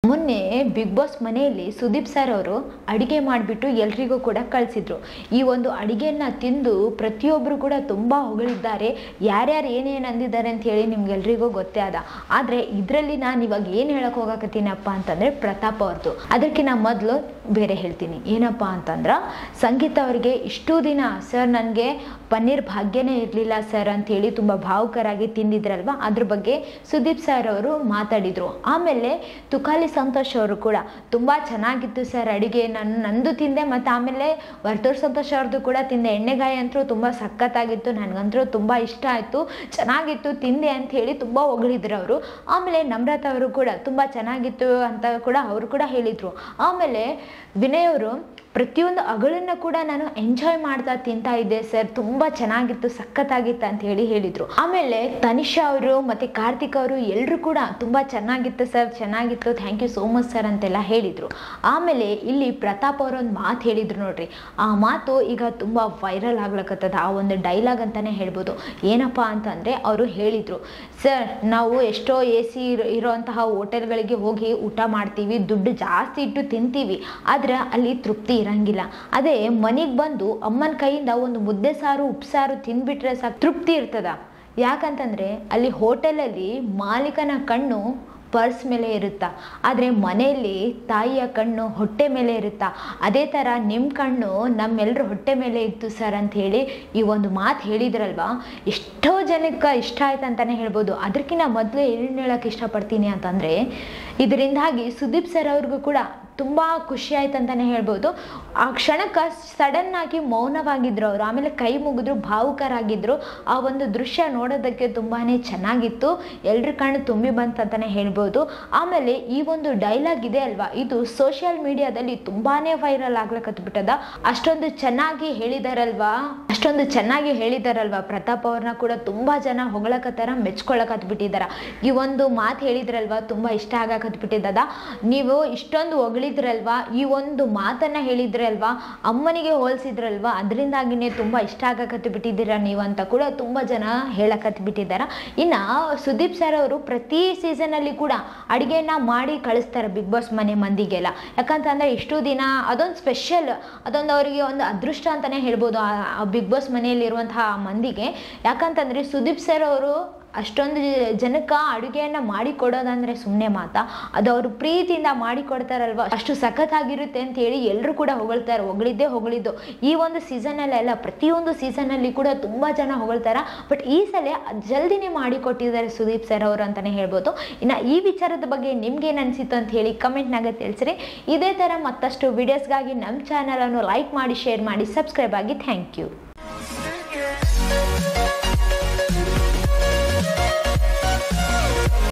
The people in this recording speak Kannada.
ಮೊನ್ನೆ ಬಿಗ್ ಬಾಸ್ ಮನೆಯಲ್ಲಿ ಸುದೀಪ್ ಸರ್ ಅವರು ಅಡಿಗೆ ಮಾಡಿಬಿಟ್ಟು ಎಲ್ರಿಗೂ ಕೂಡ ಕಳಿಸಿದ್ರು. ಈ ಒಂದು ಅಡಿಗೆನ ತಿಂದು ಪ್ರತಿಯೊಬ್ಬರು ಕೂಡ ತುಂಬ ಹೊಗಳಿದ್ದಾರೆ. ಯಾರ್ಯಾರು ಏನೇನು ಅಂದಿದ್ದಾರೆ ಅಂತ ಹೇಳಿ ನಿಮ್ಗೆಲ್ರಿಗೂ ಗೊತ್ತೇ ಅದ. ಆದರೆ ಇದರಲ್ಲಿ ನಾನು ಇವಾಗ ಏನು ಹೇಳಕ್ಕೆ ಹೋಗಕತ್ತೀನಪ್ಪ ಅಂತಂದರೆ ಪ್ರತಾಪ್ ಅವ್ರದ್ದು. ಅದಕ್ಕಿಂತ ಮೊದಲು ಬೇರೆ ಹೇಳ್ತೀನಿ. ಏನಪ್ಪ ಅಂತಂದ್ರೆ ಸಂಗೀತ ಅವರಿಗೆ ಇಷ್ಟು ದಿನ ಸರ್ ನನಗೆ ಪನ್ನೀರ್ ಭಾಗ್ಯನೇ ಇರಲಿಲ್ಲ ಸರ್ ಅಂಥೇಳಿ ತುಂಬ ಭಾವುಕರಾಗಿ ತಿಂದಿದ್ರಲ್ವ, ಅದ್ರ ಬಗ್ಗೆ ಸುದೀಪ್ ಸರ್ ಅವರು ಮಾತಾಡಿದರು. ಆಮೇಲೆ ತುಕಾಲಿ ಸಂತೋಷ್ ಅವರು ಕೂಡ ತುಂಬ ಚೆನ್ನಾಗಿತ್ತು ಸರ್ ಅಡುಗೆ, ನಂದು ತಿಂದೆ, ಮತ್ತು ಆಮೇಲೆ ವರ್ತೂರ್ ಸಂತೋಷ್ ಅವ್ರದ್ದು ಕೂಡ ತಿಂದೆ. ಎಣ್ಣೆಗಾಯಿ ಅಂತೂ ತುಂಬ ಸಖತ್ತಾಗಿತ್ತು, ನನಗಂತೂ ತುಂಬ ಇಷ್ಟ ಆಯಿತು, ಚೆನ್ನಾಗಿತ್ತು, ತಿಂದೆ ಅಂತ ಹೇಳಿ ತುಂಬ ಹೊಗಳಿದ್ರು ಅವರು. ಆಮೇಲೆ ನಮ್ರತ ಅವರು ಕೂಡ ತುಂಬ ಚೆನ್ನಾಗಿತ್ತು ಅಂತ ಕೂಡ ಅವರು ಕೂಡ ಹೇಳಿದರು. ಆಮೇಲೆ ವಿನಯ್ ಅವರು ಪ್ರತಿಯೊಂದು ಅಗಳನ್ನು ಕೂಡ ನಾನು ಎಂಜಾಯ್ ಮಾಡ್ತಾ ತಿಂತಾ ಇದ್ದೆ ಸರ್, ತುಂಬ ಚೆನ್ನಾಗಿತ್ತು, ಸಖತ್ತಾಗಿತ್ತು ಅಂತ ಹೇಳಿದರು. ಆಮೇಲೆ ತನಿಷಾ ಅವರು ಮತ್ತು ಕಾರ್ತಿಕ್ ಅವರು ಎಲ್ಲರೂ ಕೂಡ ತುಂಬ ಚೆನ್ನಾಗಿತ್ತು ಸರ್, ಚೆನ್ನಾಗಿತ್ತು, thank you so much sir ಅಂತೆಲ್ಲ ಹೇಳಿದರು. ಆಮೇಲೆ ಇಲ್ಲಿ ಪ್ರತಾಪ್ ಅವರು ಒಂದು ಮಾತು ಹೇಳಿದರು ನೋಡ್ರಿ, ಆ ಮಾತು ಈಗ ತುಂಬ ವೈರಲ್ ಆಗ್ಲಕ್ಕತ್ತದ. ಆ ಒಂದು ಡೈಲಾಗ್ ಅಂತಲೇ ಹೇಳ್ಬೋದು. ಏನಪ್ಪ ಅಂತಂದರೆ ಅವರು ಹೇಳಿದರು, ಸರ್ ನಾವು ಎಷ್ಟೋ AC ಇರೋಂತಹ ಹೋಟೆಲ್ಗಳಿಗೆ ಹೋಗಿ ಊಟ ಮಾಡ್ತೀವಿ, ದುಡ್ಡು ಜಾಸ್ತಿ ಇಟ್ಟು ತಿಂತೀವಿ, ಆದರೆ ಅಲ್ಲಿ ತೃಪ್ತಿ ಇರಂಗಿಲ್ಲ. ಅದೇ ಮನೆಗೆ ಬಂದು ಅಮ್ಮನ ಕೈಯಿಂದ ಒಂದು ಮುದ್ದೆ ಸಾರು ಉಪ್ಸಾರು ತಿಂದ್ಬಿಟ್ರೆ ಸಾಕು, ತೃಪ್ತಿ ಇರ್ತದ. ಯಾಕಂತಂದರೆ ಅಲ್ಲಿ ಹೋಟೆಲಲ್ಲಿ ಮಾಲೀಕನ ಕಣ್ಣು ಪರ್ಸ್ ಮೇಲೆ ಇರುತ್ತಾ, ಆದರೆ ಮನೆಯಲ್ಲಿ ತಾಯಿಯ ಕಣ್ಣು ಹೊಟ್ಟೆ ಮೇಲೆ ಇರುತ್ತಾ. ಅದೇ ಥರ ನಿಮ್ಮ ಕಣ್ಣು ನಮ್ಮೆಲ್ಲರ ಹೊಟ್ಟೆ ಮೇಲೆ ಇತ್ತು ಸರ್ ಅಂಥೇಳಿ ಈ ಒಂದು ಮಾತು ಹೇಳಿದ್ರಲ್ವ, ಎಷ್ಟೋ ಜನಕ್ಕೆ ಇಷ್ಟ ಆಯ್ತು ಅಂತಲೇ ಹೇಳ್ಬೋದು. ಅದಕ್ಕಿಂತ ಮೊದಲು ಏನು ಹೇಳೋಕ್ಕೆ ಇಷ್ಟಪಡ್ತೀನಿ ಅಂತಂದರೆ, ಇದರಿಂದಾಗಿ ಸುದೀಪ್ ಸರ್ ಅವ್ರಿಗೂ ಕೂಡ ತುಂಬ ಖುಷಿ ಆಯ್ತು ಅಂತಲೇ ಹೇಳ್ಬೋದು. ಆ ಕ್ಷಣಕ್ಕೆ ಸಡನ್ನಾಗಿ ಮೌನವಾಗಿದ್ದರು ಅವರು, ಆಮೇಲೆ ಕೈ ಮುಗಿದ್ರು, ಭಾವುಕರಾಗಿದ್ದರು. ಆ ಒಂದು ದೃಶ್ಯ ನೋಡೋದಕ್ಕೆ ತುಂಬಾ ಚೆನ್ನಾಗಿತ್ತು, ಎಲ್ಲರ ಕಣ್ಣು ತುಂಬಿ ಬಂತಂತಲೇ ಹೇಳ್ಬೋದು. ಆಮೇಲೆ ಈ ಒಂದು ಡೈಲಾಗ್ ಇದೆ ಅಲ್ವಾ, ಇದು ಸೋಷಿಯಲ್ ಮೀಡಿಯಾದಲ್ಲಿ ತುಂಬಾ ವೈರಲ್ ಆಗ್ಲಕತ್ಬಿಟ್ಟದ. ಅಷ್ಟೊಂದು ಚೆನ್ನಾಗಿ ಹೇಳಿದಾರಲ್ವಾ ಪ್ರತಾಪ್ ಅವ್ರನ್ನ ಕೂಡ ತುಂಬ ಜನ ಹೊಗಳಕತ್ತಾರ, ಮೆಚ್ಕೊಳ್ಳಕತ್ಬಿಟ್ಟಿದಾರ. ಈ ಒಂದು ಮಾತು ಹೇಳಿದ್ರಲ್ವ, ತುಂಬ ಇಷ್ಟ ಆಗಕತ್ಬಿಟ್ಟಿದ್ದದ. ನೀವು ಇಷ್ಟೊಂದು ಹೊಗಳಿದ್ರಲ್ವಾ, ಈ ಒಂದು ಮಾತನ್ನ ಹೇಳಿದ್ರಲ್ವಾ, ಅಮ್ಮನಿಗೆ ಹೋಲಿಸಿದ್ರಲ್ವಾ, ಅದರಿಂದಾಗಿನೇ ತುಂಬ ಇಷ್ಟ ಆಗಕತ್ಬಿಟ್ಟಿದ್ದೀರಾ ನೀವು ಅಂತ ಕೂಡ ತುಂಬ ಜನ ಹೇಳಕತ್ಬಿಟ್ಟಿದ್ದಾರೆ. ಇನ್ನು ಸುದೀಪ್ ಸರ್ ಅವರು ಪ್ರತಿ ಸೀಸನಲ್ಲಿ ಕೂಡ ಅಡುಗೆನ ಮಾಡಿ ಕಳಿಸ್ತಾರೆ ಬಿಗ್ ಬಾಸ್ ಮನೆ ಮಂದಿಗೆಲ್ಲ. ಯಾಕಂತಂದರೆ ಇಷ್ಟು ದಿನ ಅದೊಂದು ಸ್ಪೆಷಲ್, ಅದೊಂದು ಅವರಿಗೆ ಒಂದು ಅದೃಷ್ಟ ಅಂತಲೇ ಹೇಳ್ಬೋದು ಆ ಬಿಗ್ ಬಾಸ್ ಮನೆಯಲ್ಲಿರುವಂತಹ ಮಂದಿಗೆ. ಯಾಕಂತಂದರೆ ಸುದೀಪ್ ಸರ್ ಅವರು ಅಷ್ಟೊಂದು ಜನಕ್ಕೆ ಅಡುಗೆಯನ್ನು ಮಾಡಿಕೊಡೋದಂದರೆ ಸುಮ್ಮನೆ ಮಾತಾ, ಅದು ಅವರು ಪ್ರೀತಿಯಿಂದ ಮಾಡಿಕೊಡ್ತಾರಲ್ವ, ಅಷ್ಟು ಸಖತ್ತಾಗಿರುತ್ತೆ ಅಂತ ಹೇಳಿ ಎಲ್ಲರೂ ಕೂಡ ಹೊಗಳ್ತಾರೆ. ಹೊಗಳಿದ್ದು ಈ ಒಂದು ಸೀಸನಲ್ಲೆಲ್ಲ, ಪ್ರತಿಯೊಂದು ಸೀಸನಲ್ಲಿ ಕೂಡ ತುಂಬ ಜನ ಹೊಗಳ್ತಾರೆ. ಬಟ್ ಈ ಸಲ ಜಲ್ದಿನೇ ಮಾಡಿಕೊಟ್ಟಿದ್ದಾರೆ ಸುದೀಪ್ ಸರ್ ಅವರು ಅಂತಲೇ ಹೇಳ್ಬೋದು. ಇನ್ನು ಈ ವಿಚಾರದ ಬಗ್ಗೆ ನಿಮ್ಗೇನು ಅನಿಸಿತ್ತು ಅಂತ ಹೇಳಿ ಕಮೆಂಟ್ನಾಗ ತಿಳಿಸ್ರಿ. ಇದೇ ಥರ ಮತ್ತಷ್ಟು ವಿಡಿಯೋಸ್ಗಾಗಿ ನಮ್ಮ ಚಾನಲನ್ನು ಲೈಕ್ ಮಾಡಿ, ಶೇರ್ ಮಾಡಿ, ಸಬ್ಸ್ಕ್ರೈಬ್ ಆಗಿ. Thank you.